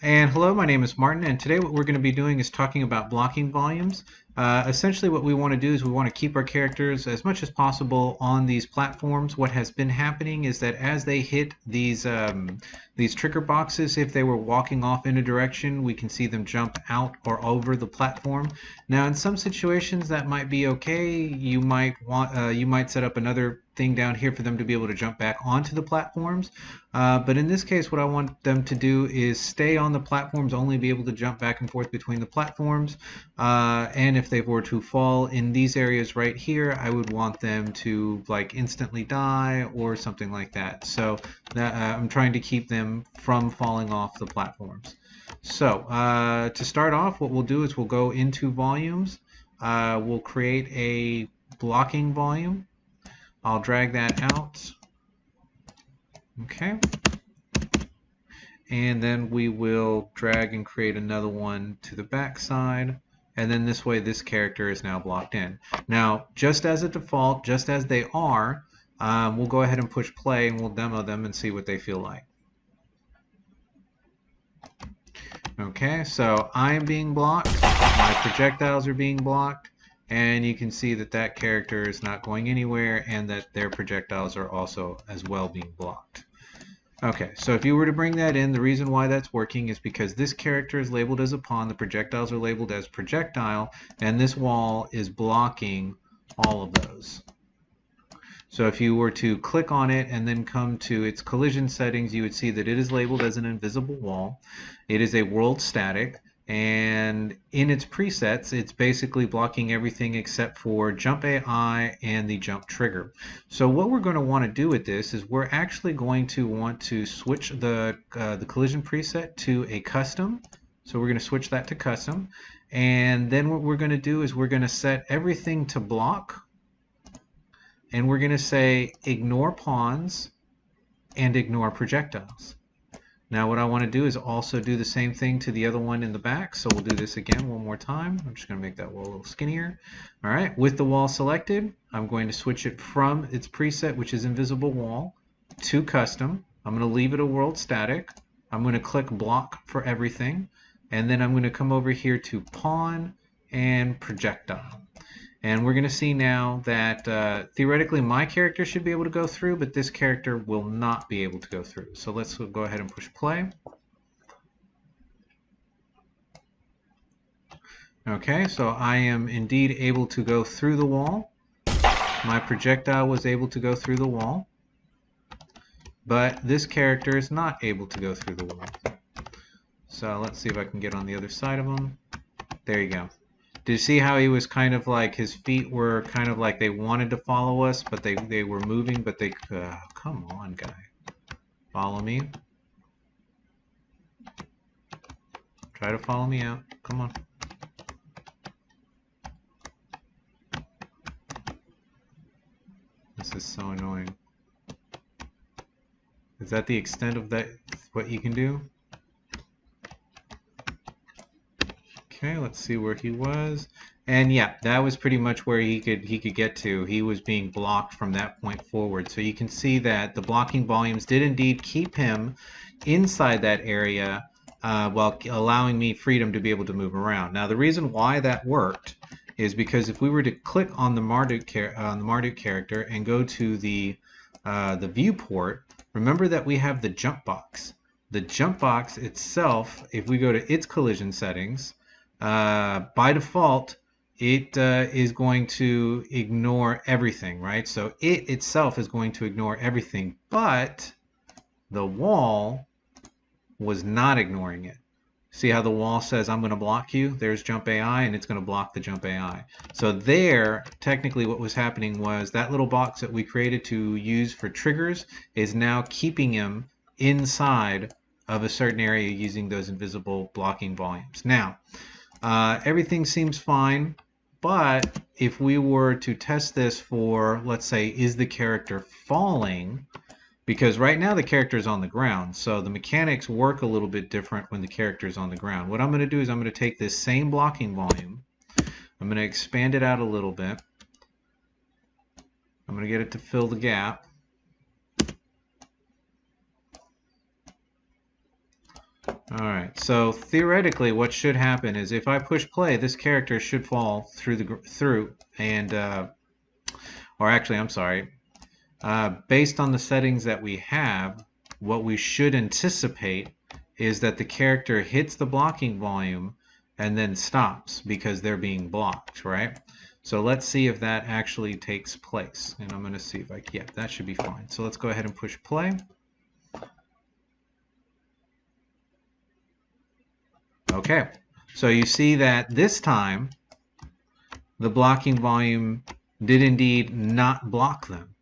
And hello, my name is Martin, and today what we're going to be doing is talking about blocking volumes. Essentially what we want to do is we want to keep our characters as much as possible on these platforms. What has been happening is that as they hit these trigger boxes, if they were walking off in a direction, we can see them jump out or over the platform. Now in some situations that might be okay. You might set up another thing down here for them to be able to jump back onto the platforms. But in this case, what I want them to do is stay on the platforms, only be able to jump back and forth between the platforms. And if they were to fall in these areas right here, I would want them to like instantly die or something like that. So I'm trying to keep them from falling off the platforms. So to start off, what we'll do is we'll go into volumes. We'll create a blocking volume. I'll drag that out. Okay. And then we will drag and create another one to the back side. And then this way this character is now blocked in. Now, just as a default, just as they are, we'll go ahead and push play and we'll demo them and see what they feel like. Okay, so I am being blocked. My projectiles are being blocked. And you can see that that character is not going anywhere and that their projectiles are also as well being blocked. Okay, so if you were to bring that in, the reason why that's working is because this character is labeled as a pawn, the projectiles are labeled as projectile, and this wall is blocking all of those. So if you were to click on it and then come to its collision settings, you would see that it is labeled as an invisible wall. It is a world static. And in its presets, it's basically blocking everything except for jump AI and the jump trigger. So what we're going to want to do with this is we're actually going to want to switch the collision preset to a custom. So we're going to switch that to custom. And then what we're going to do is we're going to set everything to block. And we're going to say ignore pawns and ignore projectiles. Now what I want to do is also do the same thing to the other one in the back. So we'll do this again one more time. I'm just going to make that wall a little skinnier. All right, with the wall selected, I'm going to switch it from its preset, which is invisible wall, to custom. I'm going to leave it a world static. I'm going to click block for everything. And then I'm going to come over here to pawn and projectile. And we're going to see now that theoretically my character should be able to go through, but this character will not be able to go through. So let's go ahead and push play. Okay, so I am indeed able to go through the wall. My projectile was able to go through the wall. But this character is not able to go through the wall. So let's see if I can get on the other side of him. There you go. Did you see how he was kind of like, his feet were kind of like they wanted to follow us, but they were moving, but they, come on, guy. Follow me. Try to follow me out. Come on. This is so annoying. Is that the extent of that, what you can do? Okay, let's see where he was. And yeah, that was pretty much where he could get to. He was being blocked from that point forward. So you can see that the blocking volumes did indeed keep him inside that area while allowing me freedom to be able to move around. Now the reason why that worked is because if we were to click on the Marduk character and go to the viewport, remember that we have the jump box. The jump box itself, if we go to its collision settings, by default, it is going to ignore everything, right? So it itself is going to ignore everything, but the wall was not ignoring it. See how the wall says, I'm going to block you? There's jump AI, and it's going to block the jump AI. So there, technically what was happening was that little box that we created to use for triggers is now keeping him inside of a certain area using those invisible blocking volumes. Now, everything seems fine, but if we were to test this for, let's say, is the character falling? Because right now the character is on the ground, so the mechanics work a little bit different when the character is on the ground. What I'm going to do is I'm going to take this same blocking volume, I'm going to expand it out a little bit, I'm going to get it to fill the gap. All right, so theoretically what should happen is if I push play, this character should fall through and or actually I'm sorry, based on the settings that we have, what we should anticipate is that the character hits the blocking volume and then stops because they're being blocked, right? So let's see if that actually takes place. And I'm going to see if yeah, that should be fine. So let's go ahead and push play. Okay, so you see that this time the blocking volume did indeed not block them.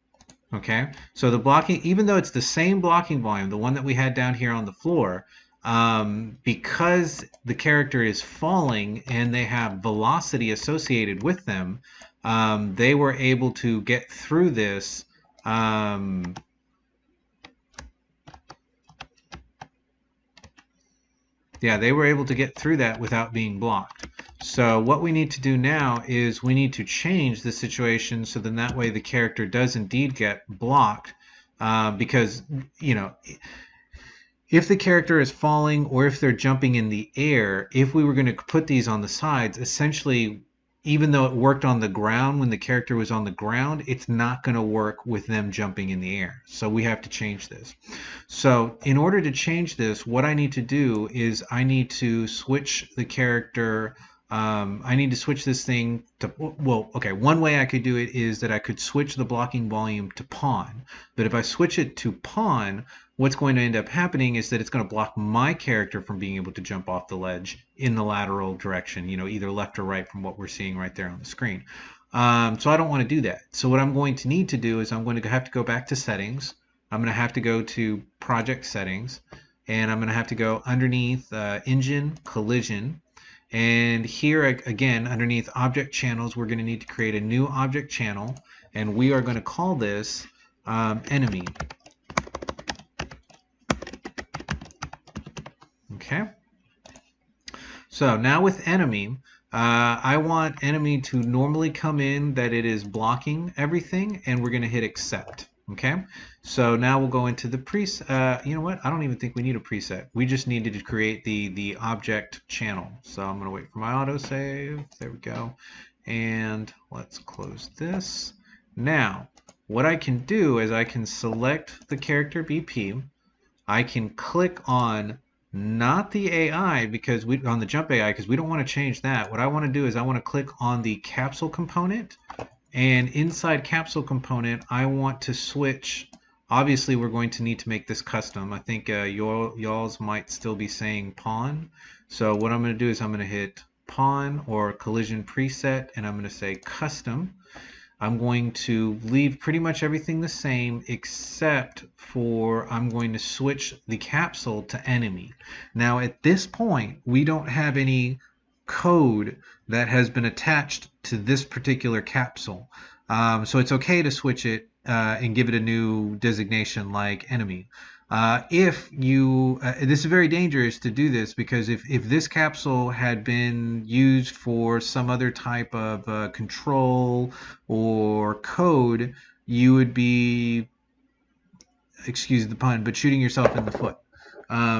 Okay, so the blocking, even though it's the same blocking volume, the one that we had down here on the floor, because the character is falling and they have velocity associated with them, they were able to get through this. Yeah, they were able to get through that without being blocked. So what we need to do now is we need to change the situation so then that way the character does indeed get blocked, because, you know, if the character is falling or if they're jumping in the air, if we were going to put these on the sides, essentially, even though it worked on the ground when the character was on the ground, it's not going to work with them jumping in the air. So we have to change this. So in order to change this, what I need to do is I need to switch the character. I need to switch this thing to, well, okay, one way I could do it is that I could switch the blocking volume to pawn. But if I switch it to pawn, what's going to end up happening is that it's going to block my character from being able to jump off the ledge in the lateral direction, you know, either left or right from what we're seeing right there on the screen. So I don't want to do that. So what I'm going to need to do is I'm going to have to go back to settings. I'm going to have to go to project settings, and I'm going to have to go underneath engine collision. And here again, underneath object channels, we're going to need to create a new object channel, and we are going to call this enemy. Okay. So now with enemy, I want enemy to normally come in that it is blocking everything, and we're going to hit accept. Okay. So now we'll go into the preset. You know what? I don't even think we need a preset. We just needed to create the object channel. So I'm going to wait for my autosave. There we go. And let's close this. Now, what I can do is I can select the character BP. I can click on not the AI because on the jump AI because we don't want to change that. What I want to do is I want to click on the capsule component, and inside capsule component I want to switch. Obviously we're going to need to make this custom. I think y'all's might still be saying pawn. So what I'm going to do is I'm going to hit pawn or collision preset, and I'm going to say custom. I'm going to leave pretty much everything the same except for I'm going to switch the capsule to enemy. Now at this point we don't have any code that has been attached to this particular capsule. So it's okay to switch it and give it a new designation like enemy. If you, this is very dangerous to do this because if this capsule had been used for some other type of control or code, you would be, excuse the pun, but shooting yourself in the foot.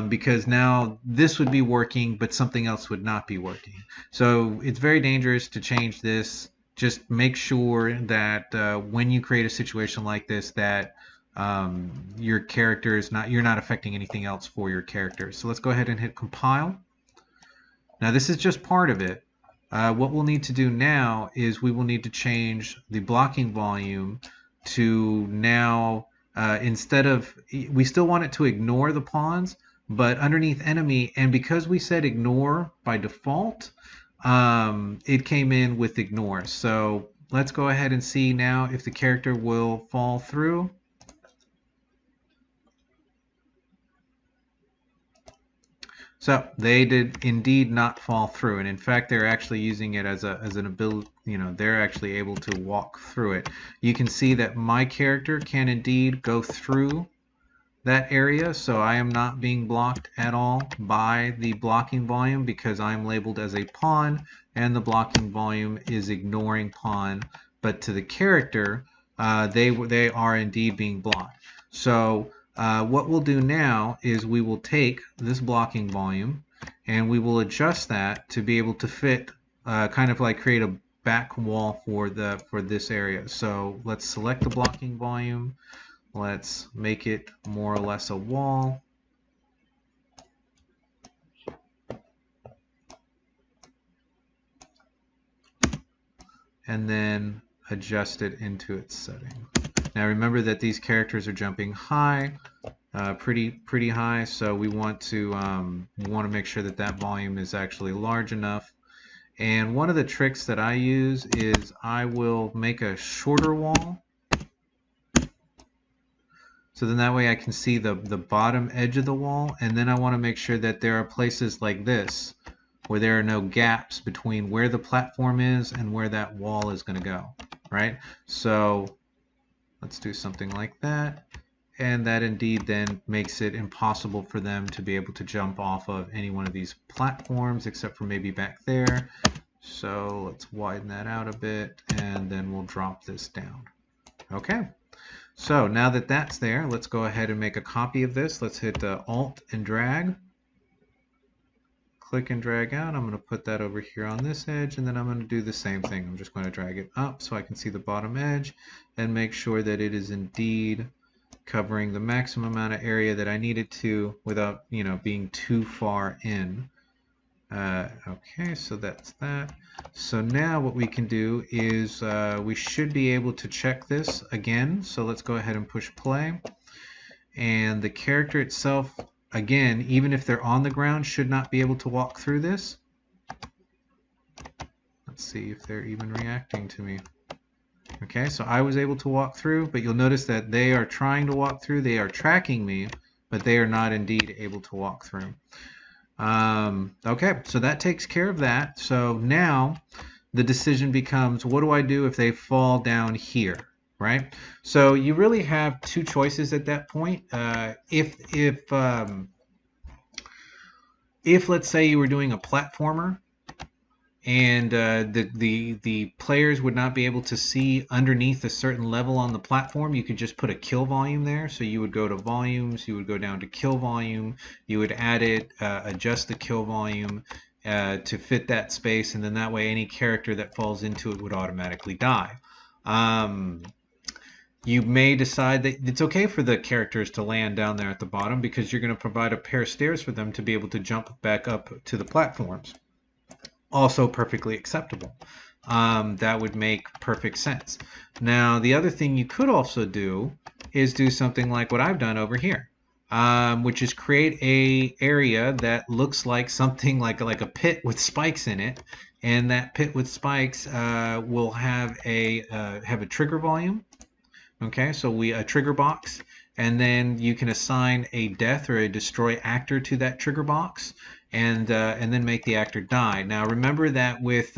Because now this would be working, but something else would not be working. So it's very dangerous to change this. Just make sure that when you create a situation like this that your character is not, you're not affecting anything else for your character. So let's go ahead and hit compile. Now this is just part of it. What we'll need to do now is we will need to change the blocking volume to now, instead of, we still want it to ignore the pawns, but underneath enemy, and because we said ignore by default, it came in with ignore. So let's go ahead and see now if the character will fall through. So they did indeed not fall through, and in fact they're actually using it as an ability, you know, they're actually able to walk through it. You can see that my character can indeed go through that area, so I am not being blocked at all by the blocking volume because I'm labeled as a pawn and the blocking volume is ignoring pawn, but to the character they are indeed being blocked. So What we'll do now is we will take this blocking volume and we will adjust that to be able to fit, kind of like create a back wall for this area. So let's select the blocking volume. Let's make it more or less a wall. And then adjust it into its setting. Now remember that these characters are jumping high, pretty high, so we want to make sure that that volume is actually large enough. And one of the tricks that I use is I will make a shorter wall, so then that way I can see the bottom edge of the wall, and then I want to make sure that there are places like this where there are no gaps between where the platform is and where that wall is going to go, right? So let's do something like that, and that indeed then makes it impossible for them to be able to jump off of any one of these platforms except for maybe back there. So let's widen that out a bit, and then we'll drop this down. Okay. So now that that's there, let's go ahead and make a copy of this. Let's hit Alt and drag. Click and drag out. I'm going to put that over here on this edge, and then I'm going to do the same thing. I'm just going to drag it up so I can see the bottom edge and make sure that it is indeed covering the maximum amount of area that I need it to without, being too far in. Okay, so that's that. So now what we can do is we should be able to check this again. So let's go ahead and push play. And the character itself, again, even if they're on the ground, should not be able to walk through this. Let's see if they're even reacting to me. Okay, so I was able to walk through, but you'll notice that they are trying to walk through. They are tracking me, but they are not indeed able to walk through. Okay, so that takes care of that. So now the decision becomes, what do I do if they fall down here, right? So you really have two choices at that point. If let's say you were doing a platformer and the players would not be able to see underneath a certain level on the platform, you could just put a kill volume there. So you would go to volumes, you would go down to kill volume, you would add it, adjust the kill volume to fit that space, and then that way any character that falls into it would automatically die. You may decide that it's okay for the characters to land down there at the bottom because you're going to provide a pair of stairs for them to be able to jump back up to the platforms. Also perfectly acceptable. That would make perfect sense. Now, the other thing you could also do is do something like what I've done over here, which is create a area that looks like something like a pit with spikes in it, and that pit with spikes will have a trigger volume. Okay, so a trigger box, and then you can assign a death or a destroy actor to that trigger box, and then make the actor die. Now remember that with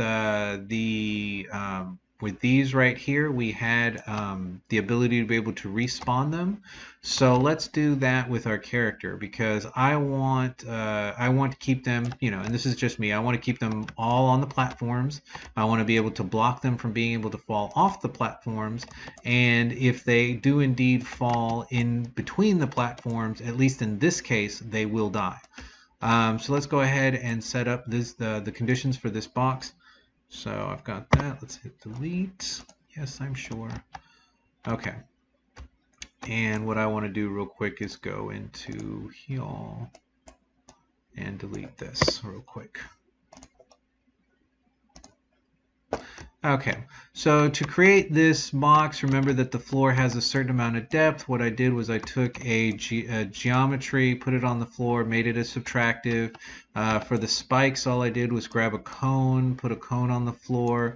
these right here, we had the ability to be able to respawn them. So let's do that with our character, because I want to keep them, and this is just me, I want to keep them all on the platforms. I want to be able to block them from being able to fall off the platforms, and if they do indeed fall in between the platforms, at least in this case, they will die. So let's go ahead and set up the conditions for this box. So I've got that. Let's hit delete. Yes, I'm sure. Okay. And what I want to do real quick is go into here and delete this real quick. Okay, so to create this box, remember that the floor has a certain amount of depth. What I did was I took a geometry, put it on the floor, made it a subtractive. For the spikes, all I did was grab a cone, put a cone on the floor,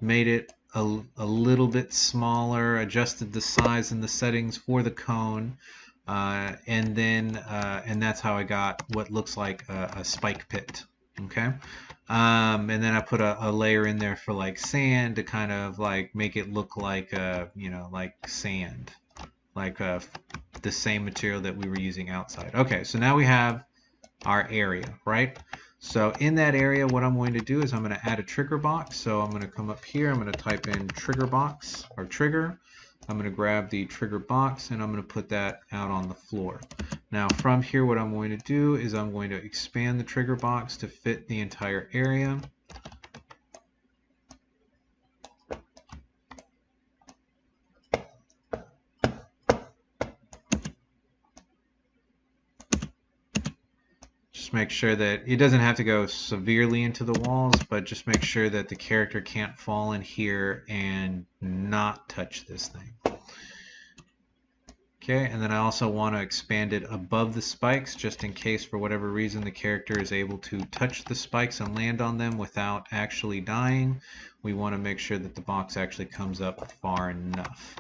made it a little bit smaller, adjusted the size and the settings for the cone, and that's how I got what looks like a spike pit. Okay. And then I put a layer in there for like sand to kind of like make it look like like sand, like the same material that we were using outside. Okay, so now we have our area, right? So in that area, what I'm going to do is I'm going to add a trigger box. So I'm going to come up here, I'm going to type in trigger box or trigger. I'm going to grab the trigger box and I'm going to put that out on the floor. Now from here, what I'm going to do is I'm going to expand the trigger box to fit the entire area. Just make sure that it doesn't have to go severely into the walls, but just make sure that the character can't fall in here and not touch this thing. Okay, and then I also want to expand it above the spikes just in case for whatever reason the character is able to touch the spikes and land on them without actually dying. We want to make sure that the box actually comes up far enough.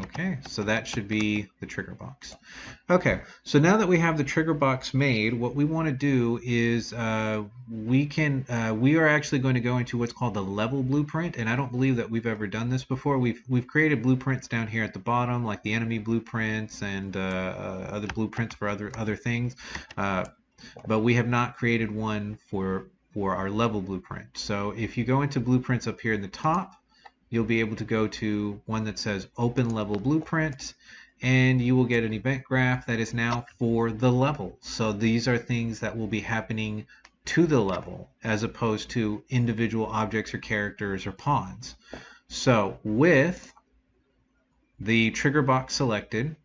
Okay, so that should be the trigger box. Okay, so now that we have the trigger box made, what we want to do is we are actually going to go into what's called the level blueprint, and I don't believe that we've ever done this before. We've created blueprints down here at the bottom, like the enemy blueprints and other blueprints for other things, but we have not created one for our level blueprint. So if you go into blueprints up here in the top, you'll be able to go to one that says Open Level Blueprint, and you will get an event graph that is now for the level. So these are things that will be happening to the level as opposed to individual objects or characters or pawns. So with the trigger box selected,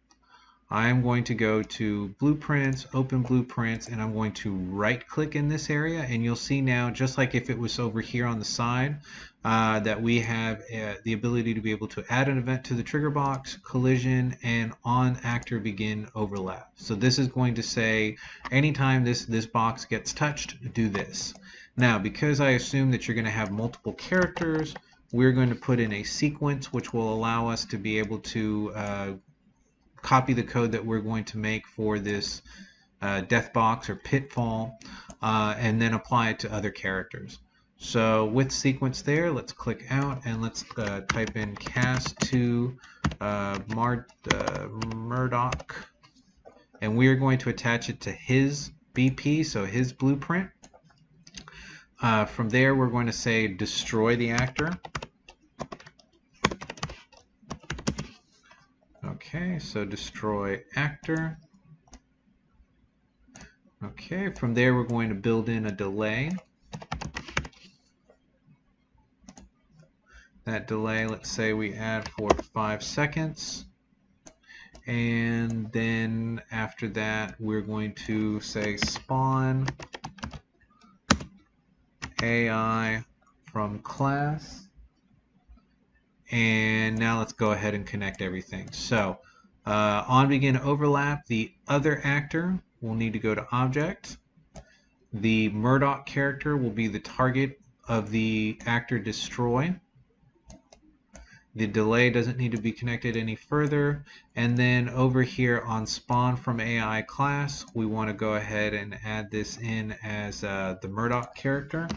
I'm going to go to Blueprints, Open Blueprints, and I'm going to right-click in this area, and you'll see now, just like if it was over here on the side, that we have the ability to be able to add an event to the trigger box, collision, and on actor begin overlap. So this is going to say, anytime this box gets touched, do this. Now, because I assume that you're going to have multiple characters, we're going to put in a sequence which will allow us to be able to copy the code that we're going to make for this death box or pitfall, and then apply it to other characters. So with sequence there, let's click out and let's type in cast to Murdoch, and we are going to attach it to his BP, so his blueprint. From there, we're going to say destroy the actor. Okay, so destroy actor. Okay, from there we're going to build in a delay. That delay, let's say we add for 5 seconds. And then after that, we're going to say spawn AI from class. And now let's go ahead and connect everything. So on begin overlap, the other actor will need to go to object. The Murdoch character will be the target of the actor destroy. The delay doesn't need to be connected any further. And then over here on spawn from AI class, we want to go ahead and add this in as the Murdoch character.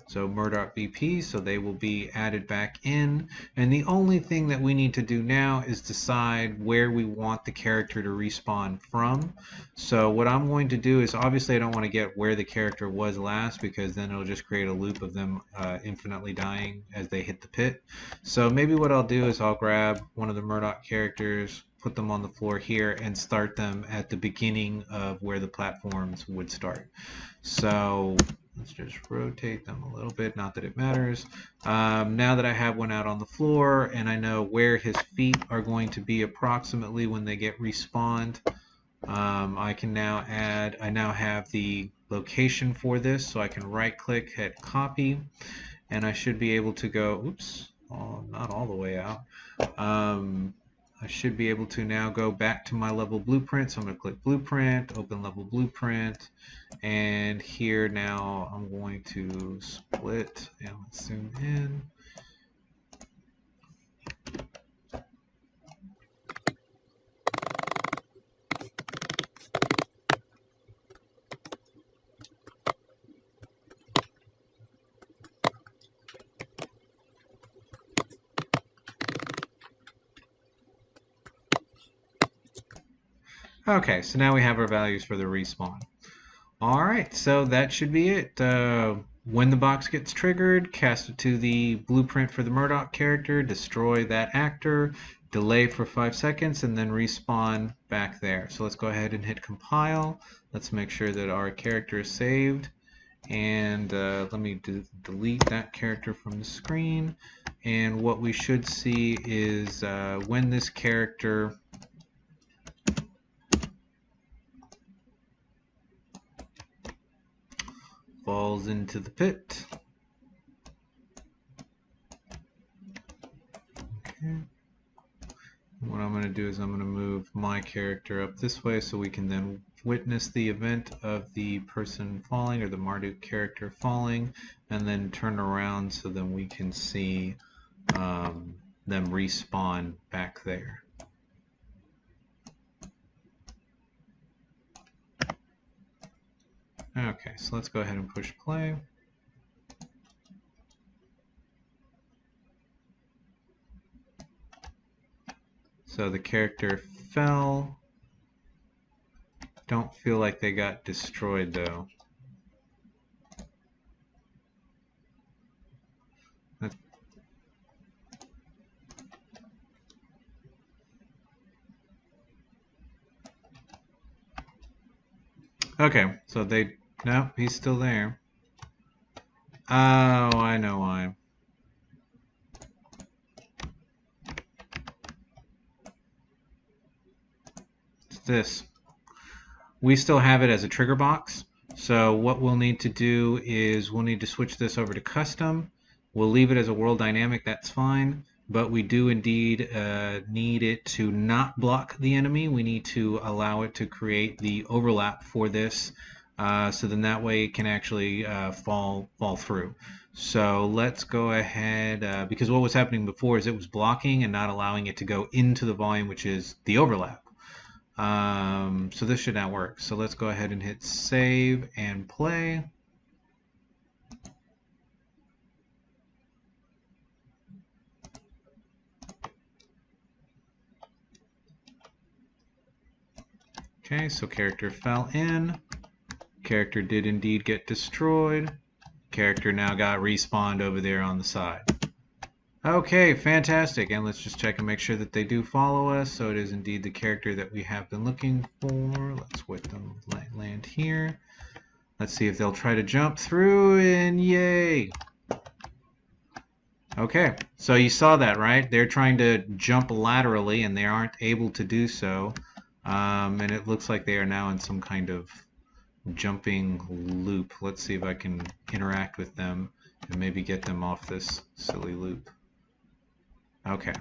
So Murdoch BP, so they will be added back in. And the only thing that we need to do now is decide where we want the character to respawn from. So what I'm going to do is, obviously I don't want to get where the character was last, because then it'll just create a loop of them infinitely dying as they hit the pit. So maybe what I'll do is I'll grab one of the Murdoch characters, put them on the floor here, and start them at the beginning of where the platforms would start. So let's just rotate them a little bit, not that it matters. Now that I have one out on the floor and I know where his feet are going to be approximately when they get respawned, I can now add, I now have the location for this, so I can right click, hit copy, and I should be able to go, oops, not all the way out. I should be able to now go back to my level blueprint. So I'm going to click blueprint, open level blueprint, and here now I'm going to split and let's zoom in. Okay, so now we have our values for the respawn. All right, so that should be it. When the box gets triggered, cast it to the blueprint for the Murdoch character, destroy that actor, delay for 5 seconds, and then respawn back there. So let's go ahead and hit compile. Let's make sure that our character is saved. And let me delete that character from the screen. And what we should see is when this character falls into the pit. Okay. What I'm going to do is I'm going to move my character up this way so we can then witness the event of the person falling, or the Marduk character falling, and then turn around so then we can see them respawn back there. Okay, so let's go ahead and push play. So the character fell. Don't feel like they got destroyed though. Okay, so no, he's still there. Oh, I know why. It's this. We still have it as a trigger box. So what we'll need to do is we'll need to switch this over to custom. We'll leave it as a world dynamic, that's fine. But we do indeed need it to not block the enemy. We need to allow it to create the overlap for this, so then that way it can actually fall through. So let's go ahead, because what was happening before is it was blocking and not allowing it to go into the volume, which is the overlap. So this should now work. So let's go ahead and hit save and play. Okay, so character fell in. Character did indeed get destroyed. Character now got respawned over there on the side. Okay, fantastic. And let's just check and make sure that they do follow us. So it is indeed the character that we have been looking for. Let's wait them land here. Let's see if they'll try to jump through, and yay! Okay, so you saw that, right? They're trying to jump laterally and they aren't able to do so. And it looks like they are now in some kind of jumping loop. Let's see if I can interact with them and maybe get them off this silly loop. Okay,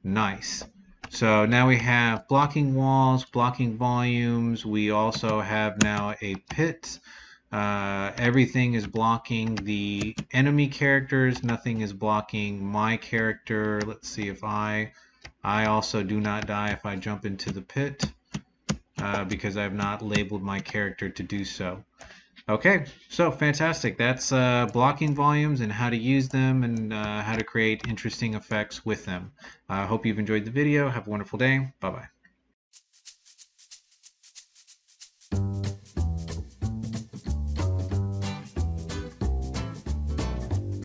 nice. So now we have blocking walls, blocking volumes. We also have now a pit. Everything is blocking the enemy characters. Nothing is blocking my character. Let's see if I also do not die if I jump into the pit, because I have not labeled my character to do so. Okay, so fantastic. That's blocking volumes and how to use them, and how to create interesting effects with them. I hope you've enjoyed the video. Have a wonderful day. Bye-bye.